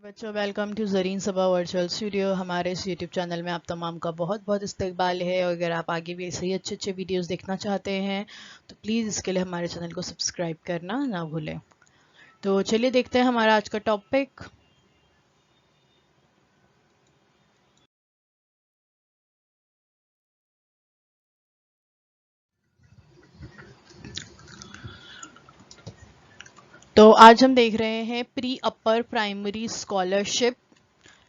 बच्चों welcome to Zareen Saba virtual studio. हमारे इस यूट्यूब चैनल में आप तमाम का बहुत बहुत इस्तकबाल है और अगर आप आगे भी ऐसे ही अच्छे अच्छे वीडियोस देखना चाहते हैं तो प्लीज़ इसके लिए हमारे चैनल को सब्सक्राइब करना ना भूलें। तो चलिए देखते हैं हमारा आज का टॉपिक। तो आज हम देख रहे हैं प्री अपर प्राइमरी स्कॉलरशिप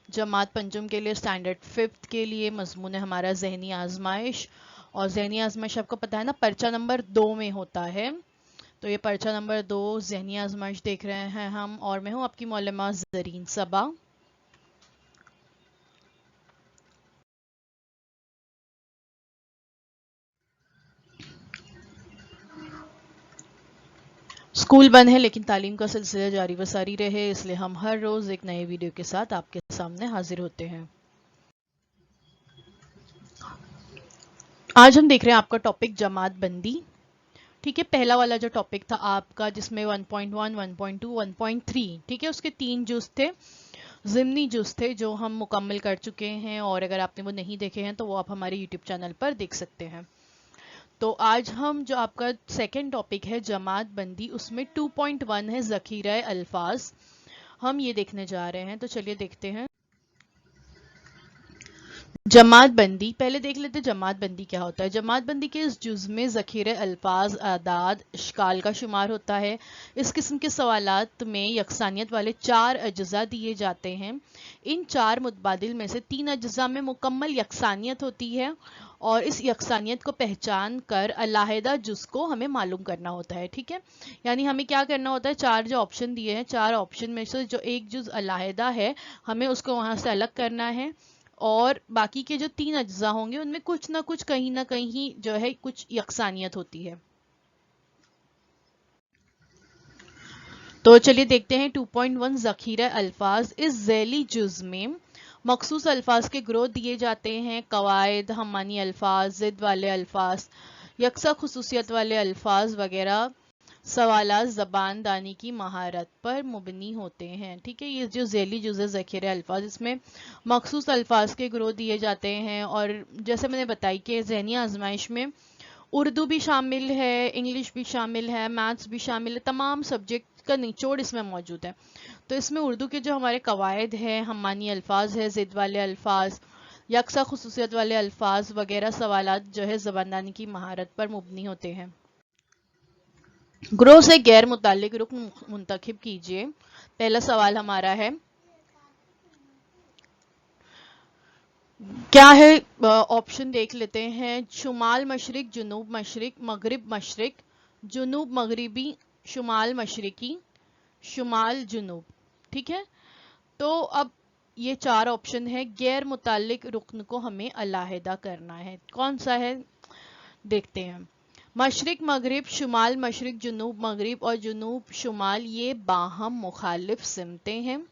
जमात पंचम के लिए स्टैंडर्ड 5th के लिए मजमून है हमारा ज़हनी आजमाइश। और ज़हनी आजमाइश आपको पता है ना, पर्चा नंबर 2 में होता है। तो ये पर्चा नंबर 2 ज़हनी आजमाइश देख रहे हैं हम, और मैं हूँ आपकी मौलमा ज़रीन सबा। स्कूल बंद है लेकिन तालीम का सिलसिला जारी व सारी रहे, इसलिए हम हर रोज़ एक नए वीडियो के साथ आपके सामने हाजिर होते हैं। आज हम देख रहे हैं आपका टॉपिक जमात बंदी। ठीक है, पहला वाला जो टॉपिक था आपका जिसमें 1.1, 1.2, 1.3, ठीक है, उसके 3 जुज़ थे, ज़िमनी जुज़ थे जो हम मुकम्मल कर चुके हैं। और अगर आपने वो नहीं देखे हैं तो वो आप हमारे यूट्यूब चैनल पर देख सकते हैं। तो आज हम जो आपका सेकंड टॉपिक है जमात बंदी, उसमें 2.1 है ज़खीरा अल्फाज, हम ये देखने जा रहे हैं। तो चलिए देखते हैं जमात बंदी। पहले देख लेते हैं जमात बंदी क्या होता है। जमात बंदी के इस जुज़ में ज़खीरे अल्फाज, आदाद, इश्काल का शुमार होता है। इस किस्म के सवालात में यकसानियत वाले 4 अज्जा दिए जाते हैं। इन 4 मुतबादिल में से 3 अज्जा में मुकम्मल यकसानियत होती है और इस यकसानियत को पहचान कर अलहदा जुज़ को हमें मालूम करना होता है। ठीक है, यानी हमें क्या करना होता है, 4 जो ऑप्शन दिए हैं, 4 ऑप्शन में से जो एक जुज़ अलहदा है हमें उसको वहाँ से अलग करना है, और बाकी के जो 3 अज्जा होंगे उनमें कुछ ना कुछ कहीं ना कहीं जो है कुछ यकसानियत होती है। तो चलिए देखते हैं 2.1 ज़खीरा अल्फाज। इस ज़ैली जुज़ में मखसूस अल्फाज के ग्रोह दिए जाते हैं। कवायद, हमानी अल्फाज, ज़िद वाले अल्फाज, यकसा खुसूसियत वाले अल्फाज वगैरह सवालात ज़बान दानी की महारत पर मुबनी होते हैं। ठीक है, ये जो ज़ैली जुज़ ज़खीरे अल्फाज, इसमें मखसूस अल्फाज के ग्रोह दिए जाते हैं। और जैसे मैंने बताई कि ज़हनी आजमाइश में उर्दू भी शामिल है, इंग्लिश भी शामिल है, मैथ्स भी शामिल है, तमाम सब्जेक्ट का निचोड़ इसमें मौजूद है। तो इसमें उर्दू के जो हमारे कवायद हैं, हमानी अल्फाज है, ज़िद वाले अल्फाज, यकसा खुसूसियत वाले अल्फाज वगैरह सवालात जो है ज़बानदानी की महारत पर मुबनी होते हैं। ग्रोह से गैर मुतालिक रुकन मुंतखब कीजिए। पहला सवाल हमारा है, क्या है ऑप्शन देख लेते हैं। शुमाल मशरिक, जुनूब मशरिक, मगरिब मशरिक, जुनूब मगरिबी, शुमाल मशरिकी, शुमाल जुनूब। ठीक है, तो अब ये 4 ऑप्शन है, गैर मुतालिक रुकन को हमें अलहदा करना है। कौन सा है देखते हैं। मशरिक मगरिब, शुमाल मशरिक, जुनूब मगरिब और जुनूब शुमाल ये बाहम मुखालिफ सिमतें हैं,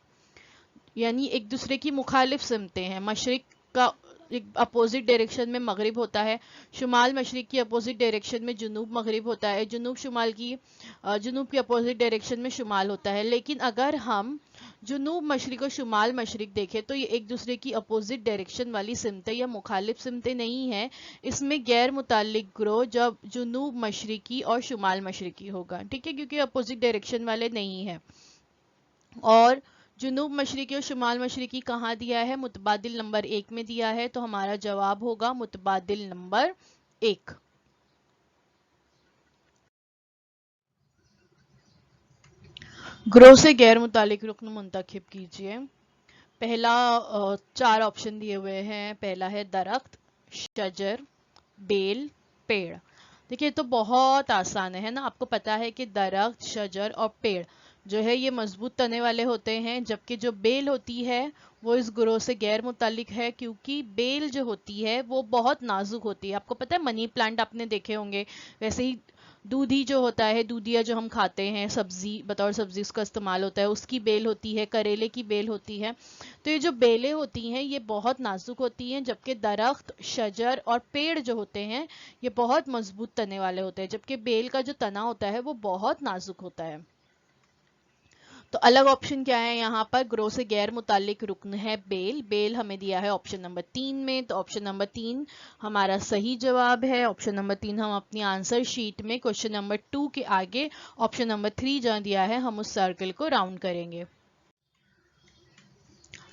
यानी एक दूसरे की मुखालिफ सिमतें हैं। मशरिक का एक अपोजिट डायरेक्शन में मगरिब होता है, शुमाल मशरिक की अपोजिट डायरेक्शन में जुनूब मगरिब होता है, जुनूब शुमाल की जुनूब की अपोजिट डायरेक्शन में शुमाल होता है। लेकिन अगर हम जुनूब मशरिक और शुमाल मशरिक देखें तो ये एक दूसरे की अपोजिट डायरेक्शन वाली सिमतें या मुखालिफ सिमतें नहीं है। इसमें गैर मुतालिक ग्रोह जब जुनूब मशरिकी और शुमाल मशरिकी होगा। ठीक है, क्योंकि अपोजिट डायरेक्शन वाले नहीं है। और जुनूब मशरिकी और शुमाल मशरिकी कहाँ दिया है, मुतबादिल नंबर 1 में दिया है। तो हमारा जवाब होगा मुतबादिल नंबर 1। ग्रोह से गैर मुतालिक रुकन मुंतखब कीजिए। पहला 4 ऑप्शन दिए हुए हैं। पहला है दरख्त, शजर, बेल, पेड़। देखिए तो बहुत आसान है ना, आपको पता है कि दरख्त, शजर और पेड़ जो है ये मजबूत तने वाले होते हैं, जबकि जो बेल होती है वो इस ग्रोह से गैर मुतालिक है, क्योंकि बेल जो होती है वो बहुत नाजुक होती है। आपको पता है मनी प्लांट आपने देखे होंगे, वैसे ही दूधी जो होता है, दूधिया जो हम खाते हैं, सब्जी बतौर सब्जी उसका इस्तेमाल होता है, उसकी बेल होती है, करेले की बेल होती है। तो ये जो बेलें होती हैं ये बहुत नाजुक होती हैं, जबकि दरख्त, शजर और पेड़ जो होते हैं ये बहुत मजबूत तने वाले होते हैं, जबकि बेल का जो तना होता है वो बहुत नाजुक होता है। तो अलग ऑप्शन क्या है यहाँ पर, ग्रो से गैर मुतालिक रुकन है बेल। बेल हमें दिया है ऑप्शन नंबर 3 में, तो ऑप्शन नंबर 3 हमारा सही जवाब है। ऑप्शन नंबर 3 हम अपनी आंसर शीट में क्वेश्चन नंबर 2 के आगे ऑप्शन नंबर 3 जहाँ दिया है हम उस सर्कल को राउंड करेंगे।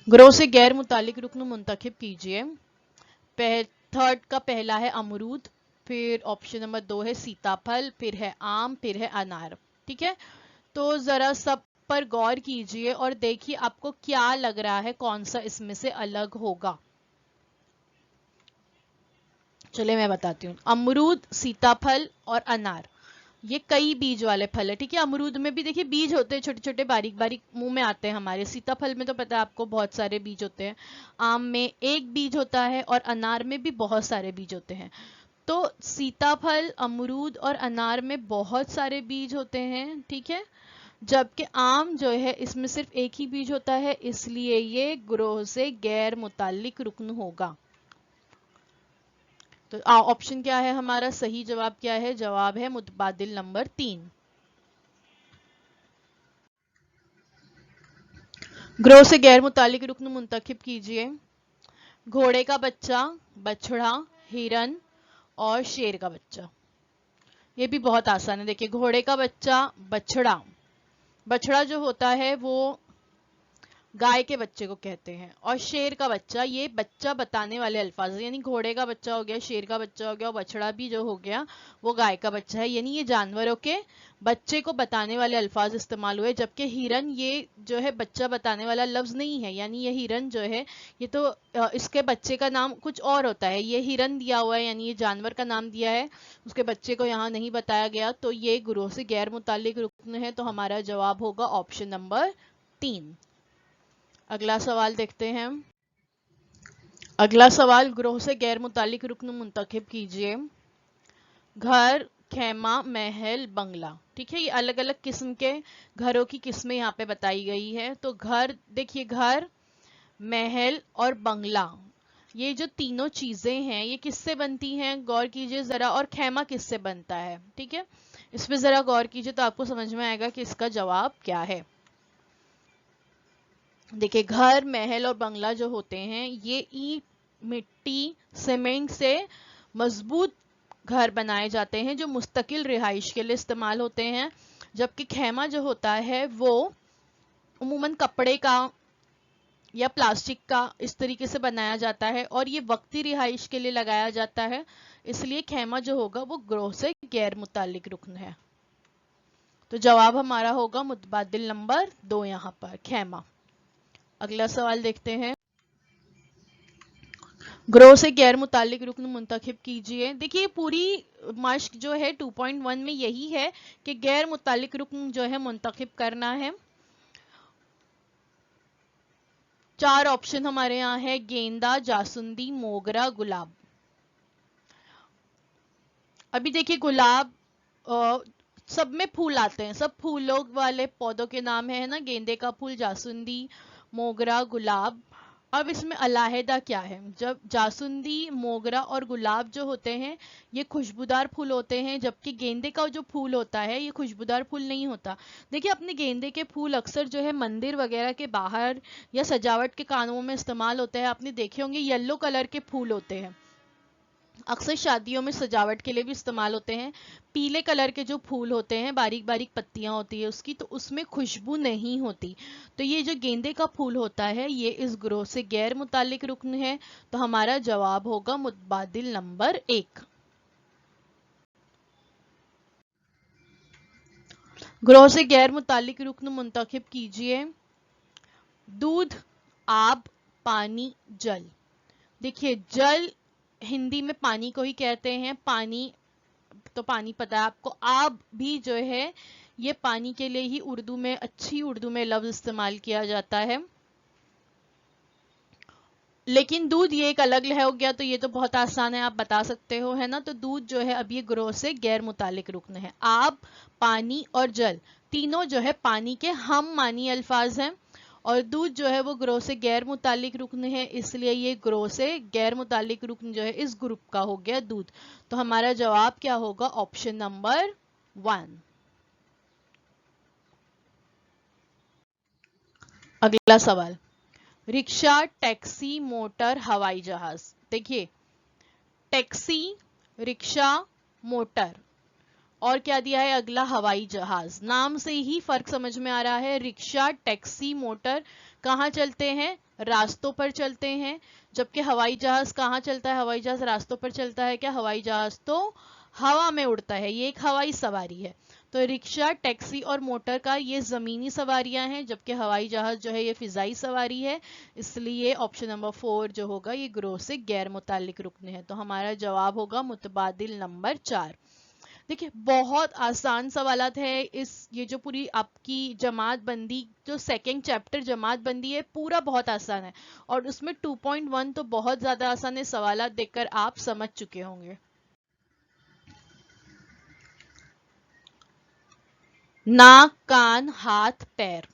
ग्रो से गैर मुतालिक रुकन मुंतखब कीजिए। थर्ड का पहला है अमरूद, फिर ऑप्शन नंबर 2 है सीताफल, फिर है आम, फिर है अनार। ठीक है, तो जरा सब पर गौर कीजिए और देखिए आपको क्या लग रहा है कौन सा इसमें से अलग होगा। चलिए मैं बताती हूँ। अमरूद, सीताफल और अनार ये कई बीज वाले फल है। ठीक है, अमरूद में भी देखिए बीज होते हैं, छोटे छोटे बारीक बारीक मुंह में आते हैं हमारे। सीताफल में तो पता है आपको बहुत सारे बीज होते हैं। आम में एक बीज होता है और अनार में भी बहुत सारे बीज होते हैं। तो सीताफल, अमरूद और अनार में बहुत सारे बीज होते हैं। ठीक है, जबकि आम जो है इसमें सिर्फ एक ही बीज होता है, इसलिए ये ग्रोह से गैर मुताल्लिक रुकन होगा। तो ऑप्शन क्या है हमारा, सही जवाब क्या है, जवाब है मुतबादिल नंबर 3। ग्रोह से गैर मुताल्लिक रुकन मुंतखब कीजिए। घोड़े का बच्चा, बछड़ा, हिरन और शेर का बच्चा। ये भी बहुत आसान है। देखिए घोड़े का बच्चा बछड़ा, बछड़ा जो होता है वो गाय के बच्चे को कहते हैं, और शेर का बच्चा ये बच्चा बताने वाले अल्फाज, यानी घोड़े का बच्चा हो गया, शेर का बच्चा हो गया, और बछड़ा भी जो हो गया वो गाय का बच्चा है, यानी ये जानवरों के बच्चे को बताने वाले अल्फाज इस्तेमाल हुए। जबकि हिरन ये जो है बच्चा बताने वाला लफ्ज नहीं है, यानी ये हिरन जो है ये तो इसके बच्चे का नाम कुछ और होता है। ये हिरन दिया हुआ है, यानी ये जानवर का नाम दिया है, उसके बच्चे को यहाँ नहीं बताया गया, तो ये ग्रोह से गैर मुताल्लिक रुकन है। तो हमारा जवाब होगा ऑप्शन नंबर 3। अगला सवाल देखते हैं। अगला सवाल, ग्रोह से गैर मुतालिक रुकन मुंतखब कीजिए। घर, खेमा, महल, बंगला। ठीक है, ये अलग अलग किस्म के घरों की किस्में यहाँ पे बताई गई है। तो घर, देखिए घर, महल और बंगला, ये जो तीनों चीजें हैं ये किससे बनती हैं, गौर कीजिए जरा। और खेमा किससे बनता है, ठीक है, इस पे जरा गौर कीजिए तो आपको समझ में आएगा कि इसका जवाब क्या है। देखिए घर, महल और बंगला जो होते हैं ये ईंट, मिट्टी, सीमेंट से मजबूत घर बनाए जाते हैं जो मुस्तकिल रिहाइश के लिए इस्तेमाल होते हैं। जबकि खेमा जो होता है वो उम्मूमन कपड़े का या प्लास्टिक का इस तरीके से बनाया जाता है और ये वक्ती रिहाइश के लिए लगाया जाता है, इसलिए खेमा जो होगा वो ग्रोह से गैर मुतालिक रुकन है। तो जवाब हमारा होगा मुतबादिल नंबर 2 यहाँ पर, खेमा। अगला सवाल देखते हैं। ग्रोह से गैर मुतालिक रुकन मुंतखब कीजिए। देखिए पूरी मश्क जो है 2.1 में यही है कि गैर मुतालिक रुकन जो है मुंतखब करना है। 4 ऑप्शन हमारे यहाँ है, गेंदा, जासुंदी, मोगरा, गुलाब। अभी देखिए गुलाब सब में फूल आते हैं, सब फूलों वाले पौधों के नाम है ना, गेंदे का फूल, जासुंदी, मोगरा, गुलाब। अब इसमें अलाहिदा क्या है, जब जासुंदी, मोगरा और गुलाब जो होते हैं ये खुशबूदार फूल होते हैं, जबकि गेंदे का जो फूल होता है ये खुशबूदार फूल नहीं होता। देखिए अपने गेंदे के फूल अक्सर जो है मंदिर वगैरह के बाहर या सजावट के कामों में इस्तेमाल होते हैं। आपने देखे होंगे येलो कलर के फूल होते हैं, अक्सर शादियों में सजावट के लिए भी इस्तेमाल होते हैं। पीले कलर के जो फूल होते हैं, बारीक बारीक पत्तियां होती है उसकी, तो उसमें खुशबू नहीं होती। तो ये जो गेंदे का फूल होता है ये इस ग्रोह से गैर मुतालिक रुकन है। तो हमारा जवाब होगा मुतबादिल नंबर 1। ग्रोह से गैर मुतालिक रुकन मुंतखब कीजिए। दूध, आब, पानी, जल। देखिए जल हिंदी में पानी को ही कहते हैं, पानी तो पानी पता है आपको। आब भी जो है ये पानी के लिए ही उर्दू में, अच्छी उर्दू में लफ्ज इस्तेमाल किया जाता है। लेकिन दूध ये एक अलग हो गया, तो ये तो बहुत आसान है, आप बता सकते हो, है ना। तो दूध जो है अब ये ग्रोह से गैर मुतालिक रुकन है। आब, पानी और जल तीनों जो है पानी के हम मानी अल्फाज हैं, और दूध जो है वो ग्रोह से गैर मुतालिक रुकन है, इसलिए ये ग्रोह से गैर मुतालिक रुकन जो है इस ग्रुप का हो गया दूध। तो हमारा जवाब क्या होगा, ऑप्शन नंबर 1। अगला सवाल, रिक्शा, टैक्सी, मोटर, हवाई जहाज। देखिए, टैक्सी, रिक्शा, मोटर, और क्या दिया है अगला, हवाई जहाज। नाम से ही फर्क समझ में आ रहा है। रिक्शा, टैक्सी, मोटर कहाँ चलते हैं, रास्तों पर चलते हैं, जबकि हवाई जहाज कहाँ चलता है, हवाई जहाज रास्तों पर चलता है क्या, हवाई जहाज तो हवा में उड़ता है, ये एक हवाई सवारी है। तो रिक्शा, टैक्सी और मोटर का ये जमीनी सवारियां हैं, जबकि हवाई जहाज जो है ये फिजाई सवारी है। इसलिए ऑप्शन नंबर 4 जो होगा ये ग्रोह से गैर मुतालिक रुकन है। तो हमारा जवाब होगा मुतबादिल नंबर 4। देखिए, बहुत आसान सवालात है। ये जो पूरी आपकी जमात बंदी, जो सेकंड चैप्टर जमात बंदी है, पूरा बहुत आसान है, और उसमें 2.1 तो बहुत ज्यादा आसान है। सवालात देखकर आप समझ चुके होंगे। नाक, कान, हाथ, पैर।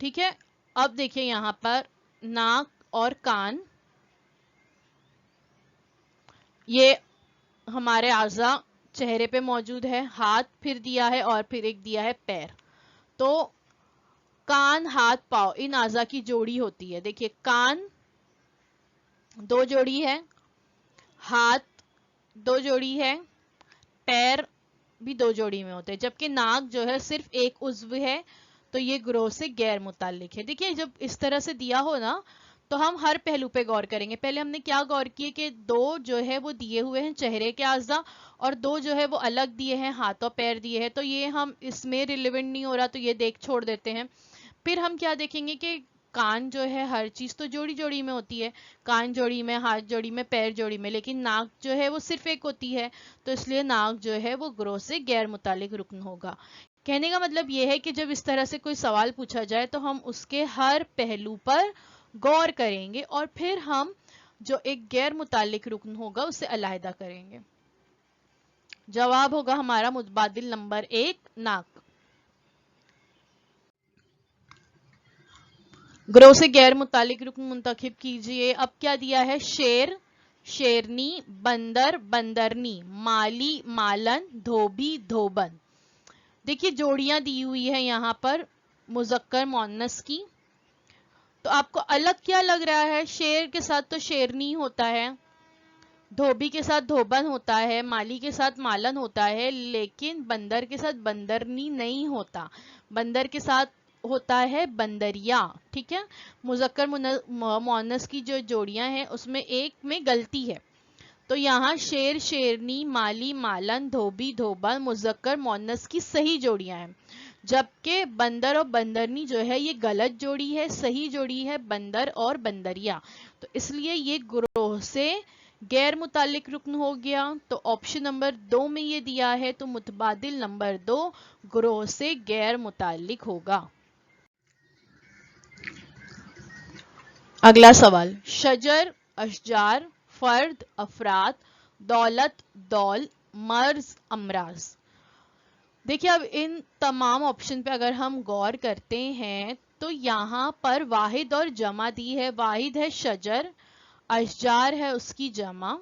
ठीक है, अब देखिए यहां पर नाक और कान, ये हमारे आज़ा चेहरे पे मौजूद है। हाथ फिर दिया है, और फिर एक दिया है पैर। तो कान, हाथ, पाँव इन आज़ा की जोड़ी होती है। देखिए, कान दो जोड़ी है, हाथ दो जोड़ी है, पैर भी दो जोड़ी में होते हैं, जबकि नाक जो है सिर्फ एक उज्व है। तो ये ग्रोह से गैर मुताल्लिक है। देखिए, जब इस तरह से दिया हो ना, तो हम हर पहलू पे गौर करेंगे। पहले हमने क्या गौर किए कि दो जो है वो दिए हुए हैं चेहरे के आज़ा, और दो जो है वो अलग दिए हैं, हाथ और पैर दिए हैं। तो ये हम इसमें रिलेवेंट नहीं हो रहा, तो ये देख छोड़ देते हैं। फिर हम क्या देखेंगे कि कान जो है, हर चीज तो जोड़ी जोड़ी में होती है, कान जोड़ी में, हाथ जोड़ी में, पैर जोड़ी में, लेकिन नाक जो है वो सिर्फ एक होती है। तो इसलिए नाक जो है वो ग्रोह से गैर मुतालिक रुकन होगा। कहने का मतलब ये है कि जब इस तरह से कोई सवाल पूछा जाए तो हम उसके हर पहलू पर गौर करेंगे, और फिर हम जो एक गैर मुतालिक रुकन होगा उसे अलहदा करेंगे। जवाब होगा हमारा मुतबादिल नंबर 1, नाक। ग्रोह से गैर मुतालिक रुकन मुंतखब कीजिए। अब क्या दिया है, शेर, शेरनी, बंदर, बंदरनी, माली, मालन, धोबी, धोबन। देखिए, जोड़ियां दी हुई है यहाँ पर मुजक्कर मोन्नस की। तो आपको अलग क्या लग रहा है, शेर के साथ तो शेरनी होता है, धोबी के साथ धोबन होता है, माली के साथ मालन होता है, लेकिन बंदर के साथ बंदरनी नहीं होता। बंदर के साथ होता है बंदरिया। ठीक है, मुजक्कर मुअन्नस की जो जोड़ियां हैं उसमें एक में गलती है। तो यहाँ शेर, शेरनी, माली, मालन, धोबी, धोबन मुजक्कर मुअन्नस की सही जोड़ियां हैं, जबकि बंदर और बंदरनी जो है ये गलत जोड़ी है। सही जोड़ी है बंदर और बंदरिया। तो इसलिए ये ग्रोह से गैर मुतालिक रुकन हो गया। तो ऑप्शन नंबर 2 में ये दिया है, तो मुतबादिल नंबर 2 ग्रोह से गैर मुतालिक होगा। अगला सवाल, शजर, अशजार, फर्द, अफराद, दौलत, दौल, मर्ज, अमराज। देखिए, अब इन तमाम ऑप्शन पे अगर हम गौर करते हैं तो यहाँ पर वाहिद और जमा दी है। वाहिद है शजर, अशजार है उसकी जमा,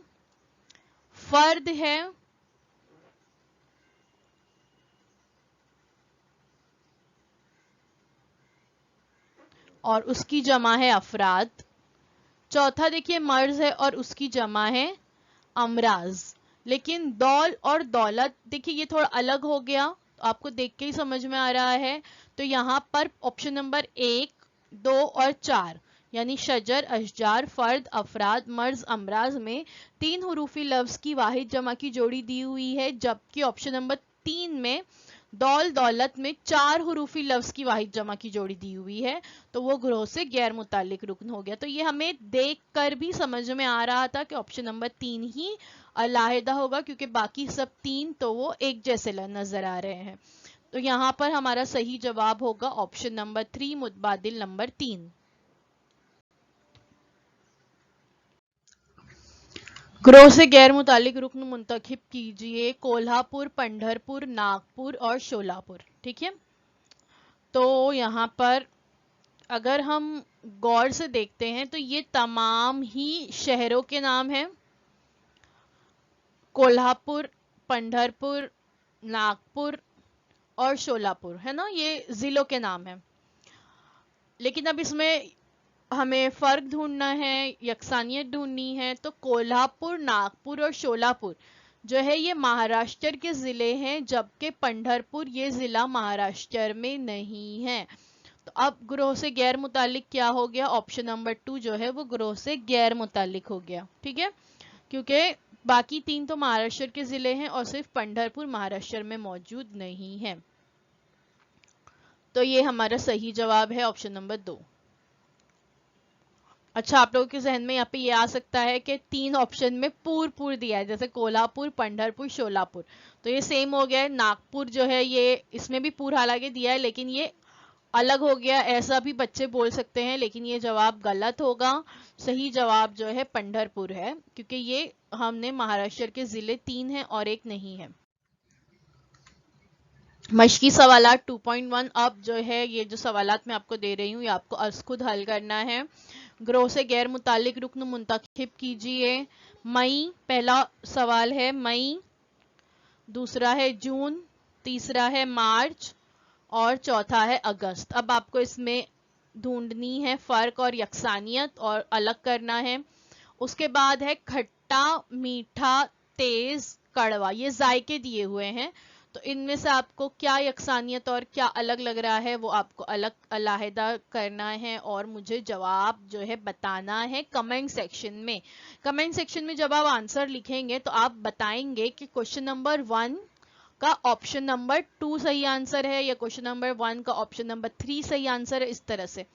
फर्द है और उसकी जमा है अफराद। चौथा देखिए मर्ज है और उसकी जमा है अमराज। लेकिन दौल और दौलत देखिए ये थोड़ा अलग हो गया, तो आपको देख के ही समझ में आ रहा है। तो यहाँ पर ऑप्शन नंबर 1, 2 और 4 यानी शजर, अशजार, फर्द, अफराद, मर्ज, अमराज में 3 हुरूफी लफ्ज की वाहिद जमा की जोड़ी दी हुई है, जबकि ऑप्शन नंबर 3 में दौल, दौलत में 4 हुरूफी लफ्ज की वाहिद जमा की जोड़ी दी हुई है। तो वो ग्रोह से गैर मुतालिक रुकन हो गया। तो ये हमें देख कर भी समझ में आ रहा था कि ऑप्शन नंबर 3 ही अलहदा होगा, क्योंकि बाकी सब 3 तो वो एक जैसे नजर आ रहे हैं। तो यहाँ पर हमारा सही जवाब होगा ऑप्शन नंबर 3, मुतबादिल नंबर 3। ग्रोह से गैर मुतालिक रुकन मुंतखब कीजिए। कोल्हापुर, पंढरपुर, नागपुर और शोलापुर। ठीक है, तो यहाँ पर अगर हम गौर से देखते हैं तो ये तमाम ही शहरों के नाम हैं। कोल्हापुर, पंढरपुर, नागपुर और शोलापुर, है ना, ये जिलों के नाम हैं। लेकिन अब इसमें हमें फर्क ढूंढना है, यकसानियत ढूंढनी है। तो कोल्हापुर, नागपुर और शोलापुर जो है ये महाराष्ट्र के जिले हैं, जबकि पंढरपुर ये जिला महाराष्ट्र में नहीं है। तो अब ग्रोह से गैर मुतालिक क्या हो गया, ऑप्शन नंबर 2 जो है वो ग्रोह से गैर मुतालिक हो गया। ठीक है, क्योंकि बाकी 3 तो महाराष्ट्र के जिले हैं और सिर्फ पंढरपुर महाराष्ट्र में मौजूद नहीं है। तो ये हमारा सही जवाब है ऑप्शन नंबर 2। अच्छा, आप लोगों के जहन में यहाँ पे ये आ सकता है कि 3 ऑप्शन में पूर दिया है, जैसे कोल्हापुर, पंढरपुर, शोलापुर, तो ये सेम हो गया है। नागपुर जो है ये इसमें भी पूर हालांकि दिया है लेकिन ये अलग हो गया, ऐसा भी बच्चे बोल सकते हैं, लेकिन ये जवाब गलत होगा। सही जवाब जो है पंढरपुर है, क्योंकि ये हमने महाराष्ट्र के जिले 3 हैं और एक नहीं है। मशकी सवालात 2.1। अब जो है ये जो सवालात मैं आपको दे रही हूँ ये आपको अर्ज खुद हल करना है। ग्रोह से गैर मुतालिक रुकन मुंतखिब कीजिए। मई, पहला सवाल है मई, दूसरा है जून, तीसरा है मार्च और चौथा है अगस्त। अब आपको इसमें ढूंढनी है फर्क और यकसानियत और अलग करना है। उसके बाद है खट्टा, मीठा, तेज, कड़वा, ये जायके दिए हुए हैं, तो इनमें से आपको क्या यकसानियत और क्या अलग लग रहा है वो आपको अलग अलहदा करना है और मुझे जवाब जो है बताना है कमेंट सेक्शन में। कमेंट सेक्शन में जब आप आंसर लिखेंगे तो आप बताएंगे कि क्वेश्चन नंबर 1 का ऑप्शन नंबर 2 सही आंसर है या क्वेश्चन नंबर 1 का ऑप्शन नंबर 3 सही आंसर है, इस तरह से।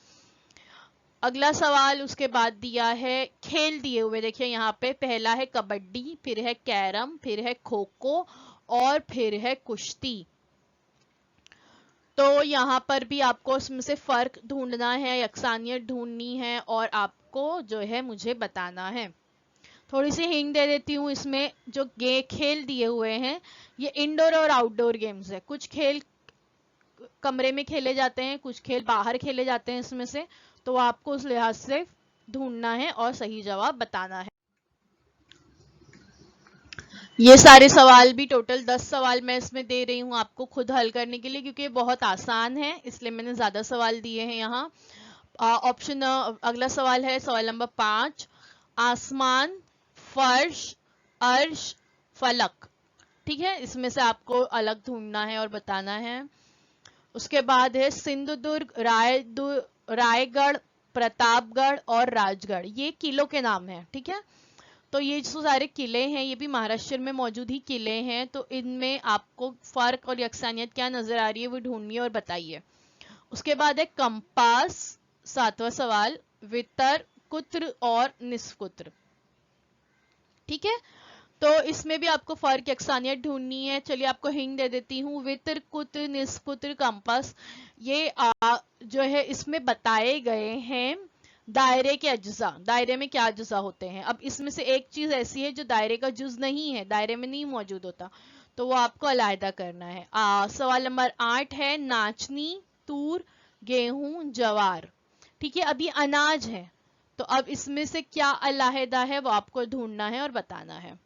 अगला सवाल उसके बाद दिया है खेल दिए हुए, देखिए यहाँ पे पहला है कबड्डी, फिर है कैरम, फिर है खो खो और फिर है कुश्ती। तो यहाँ पर भी आपको इसमें से फर्क ढूंढना है, यकसानियत ढूंढनी है और आपको जो है मुझे बताना है। थोड़ी सी हिंट दे देती हूँ, इसमें जो खेल दिए हुए हैं ये इंडोर और आउटडोर गेम्स है। कुछ खेल कमरे में खेले जाते हैं, कुछ खेल बाहर खेले जाते हैं इसमें से, तो आपको उस लिहाज से ढूंढना है और सही जवाब बताना है। ये सारे सवाल भी टोटल 10 सवाल मैं इसमें दे रही हूँ आपको खुद हल करने के लिए, क्योंकि ये बहुत आसान है इसलिए मैंने ज्यादा सवाल दिए हैं यहाँ। ऑप्शन अगला सवाल है सवाल नंबर 5, आसमान, फर्श, अर्श, फलक। ठीक है, इसमें से आपको अलग ढूंढना है और बताना है। उसके बाद है सिंधुदुर्ग, रायगढ़, प्रतापगढ़ और राजगढ़, ये किलों के नाम है। ठीक है, तो ये जो सारे किले हैं ये भी महाराष्ट्र में मौजूद ही किले हैं, तो इनमें आपको फर्क और यकसानियत क्या नजर आ रही है वो ढूंढिए और बताइए। उसके बाद है कंपास, 7वां सवाल, वितर, कुत्र और निस्कुत्र। ठीक है, तो इसमें भी आपको फर्क यकसानियत ढूंढनी है। चलिए आपको हिंट दे देती हूँ, वितर, कुत्र, निस्कुत्र, कंपास, ये जो है इसमें बताए गए हैं दायरे के अज्जा, दायरे में क्या अज्जा होते हैं। अब इसमें से एक चीज ऐसी है जो दायरे का जुज नहीं है, दायरे में नहीं मौजूद होता, तो वो आपको अलहदा करना है। सवाल नंबर 8 है नाचनी, तूर, गेहूं, जवार। ठीक है, अभी अनाज है, तो अब इसमें से क्या अलहदा है वो आपको ढूंढना है और बताना है।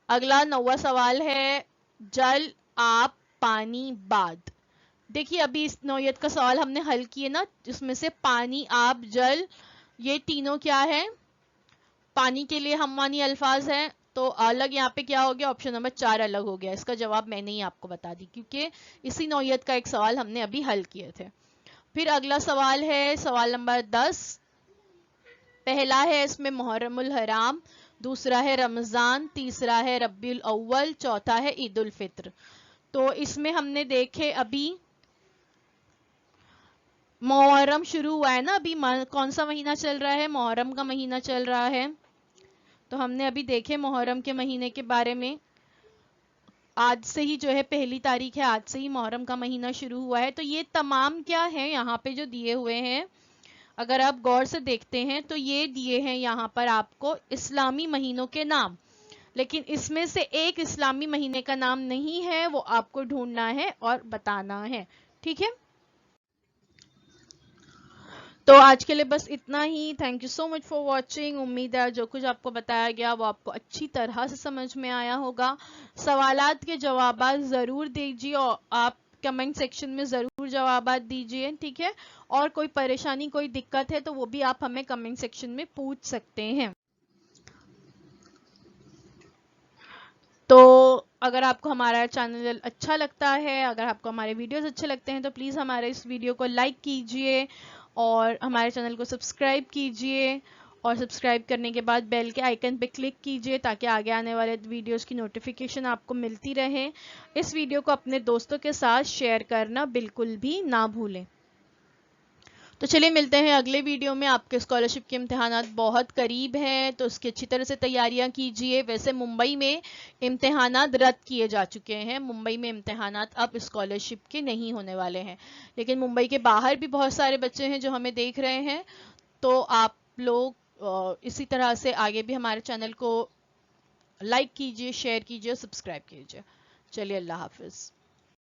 अगला 9वां सवाल है जल, आप, पानी, बाद। देखिए अभी इस नौयत का सवाल हमने हल किए ना, जिसमें से पानी, आप, जल, ये तीनों क्या है, पानी के लिए हमवानी अल्फाज है, तो अलग यहाँ पे क्या हो गया, ऑप्शन नंबर 4 अलग हो गया। इसका जवाब मैंने ही आपको बता दी क्योंकि इसी नौयत का एक सवाल हमने अभी हल किए थे। फिर अगला सवाल है सवाल नंबर 10, पहला है इसमें मुहर्रमुल हराम, दूसरा है रमजान, तीसरा है रब्बीउल अव्वल, चौथा है ईद उल फित्र। तो इसमें हमने देखे अभी मुहर्रम शुरू हुआ है ना, अभी कौन सा महीना चल रहा है, मुहर्रम का महीना चल रहा है, तो हमने अभी देखे मुहर्रम के महीने के बारे में। आज से ही जो है 1 तारीख है, आज से ही मुहर्रम का महीना शुरू हुआ है। तो ये तमाम क्या है यहाँ पे जो दिए हुए हैं, अगर आप गौर से देखते हैं तो ये दिए हैं यहाँ पर आपको इस्लामी महीनों के नाम, लेकिन इसमें से एक इस्लामी महीने का नाम नहीं है, वो आपको ढूंढना है और बताना है। ठीक है, तो आज के लिए बस इतना ही। Thank you so much for watching. उम्मीद है जो कुछ आपको बताया गया वो आपको अच्छी तरह से समझ में आया होगा। सवालात के जवाब ज़रूर दीजिए और आप कमेंट सेक्शन में ज़रूर जवाबात दीजिए, ठीक है। और कोई परेशानी, कोई दिक्कत है तो वो भी आप हमें कमेंट सेक्शन में पूछ सकते हैं। तो अगर आपको हमारा चैनल अच्छा लगता है, अगर आपको हमारे वीडियोस अच्छे लगते हैं तो प्लीज़ हमारे इस वीडियो को लाइक कीजिए और हमारे चैनल को सब्सक्राइब कीजिए, और सब्सक्राइब करने के बाद बेल के आइकन पे क्लिक कीजिए ताकि आगे आने वाले वीडियोस की नोटिफिकेशन आपको मिलती रहे। इस वीडियो को अपने दोस्तों के साथ शेयर करना बिल्कुल भी ना भूलें। तो चलिए मिलते हैं अगले वीडियो में। आपके स्कॉलरशिप के इम्तिहानात बहुत करीब हैं तो उसकी अच्छी तरह से तैयारियां कीजिए। वैसे मुंबई में इम्तिहानात रद्द किए जा चुके हैं, मुंबई में इम्तिहानात अब स्कॉलरशिप के नहीं होने वाले हैं, लेकिन मुंबई के बाहर भी बहुत सारे बच्चे हैं जो हमें देख रहे हैं। तो आप लोग इसी तरह से आगे भी हमारे चैनल को लाइक कीजिए, शेयर कीजिए, सब्सक्राइब कीजिए। चलिए, अल्लाह हाफिज़।